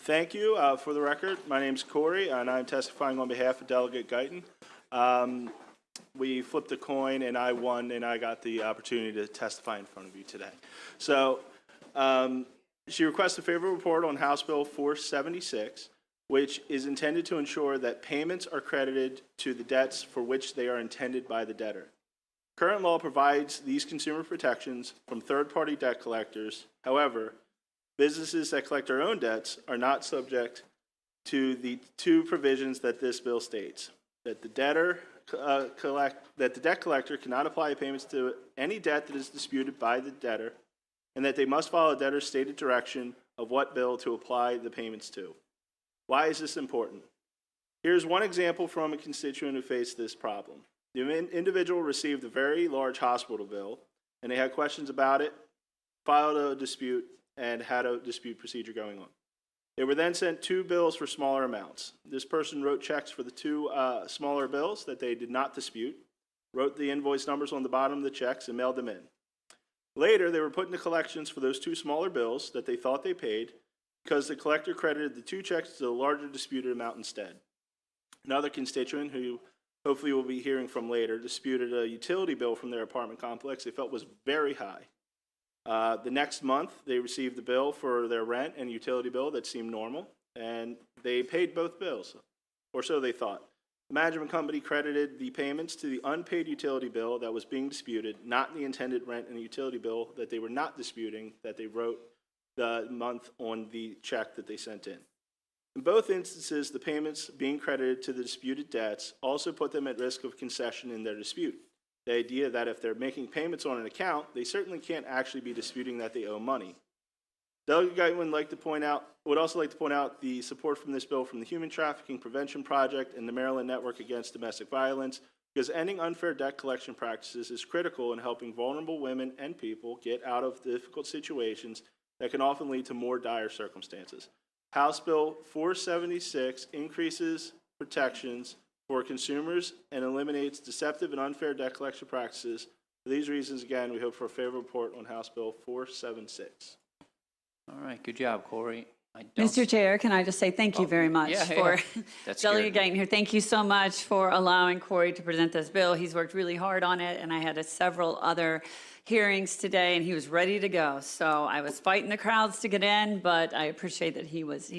Thank you. For the record, my name's Corey, and I'm testifying on behalf of Delegate Guyton. We flipped a coin, and I won, and I got the opportunity to testify in front of you today. So she requests a favorable report on House Bill 476, which is intended to ensure that payments are credited to the debts for which they are intended by the debtor. Current law provides these consumer protections from third-party debt collectors. However, businesses that collect their own debts are not subject to the two provisions that this bill states: that the debt collector cannot apply payments to any debt that is disputed by the debtor, and that they must follow a debtor's stated direction of what bill to apply the payments to. Why is this important? Here's one example from a constituent who faced this problem. The individual received a very large hospital bill, and they had questions about it, filed a dispute, and had a dispute procedure going on. They were then sent two bills for smaller amounts. This person wrote checks for the two smaller bills that they did not dispute, wrote the invoice numbers on the bottom of the checks, and mailed them in. Later, they were put into collections for those two smaller bills that they thought they paid because the collector credited the two checks to the larger disputed amount instead. Another constituent, who hopefully we'll be hearing from later, disputed a utility bill from their apartment complex they felt was very high. The next month, they received the bill for their rent and utility bill that seemed normal, and they paid both bills, or so they thought. The management company credited the payments to the unpaid utility bill that was being disputed, not the intended rent and utility bill that they were not disputing, that they wrote the month on the check that they sent in. In both instances, the payments being credited to the disputed debts also put them at risk of concession in their dispute. The idea that if they're making payments on an account, they certainly can't actually be disputing that they owe money. Delegate Guyton would also like to point out the support from this bill from the Human Trafficking Prevention Project and the Maryland Network Against Domestic Violence, because ending unfair debt collection practices is critical in helping vulnerable women and people get out of difficult situations that can often lead to more dire circumstances. House Bill 476 increases protections for consumers and eliminates deceptive and unfair debt collection practices. For these reasons, again, we hope for a favorable report on House Bill 476. All right, good job, Corey. Mr. Chair, can I just say thank you very much for Delegate Guyton here. Thank you so much for allowing Corey to present this bill. He's worked really hard on it, and I had several other hearings today, and he was ready to go. So I was fighting the crowds to get in, but I appreciate that he was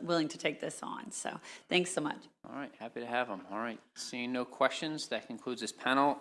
willing to take this on. So thanks so much. All right, happy to have him. All right, seeing no questions, that concludes this panel.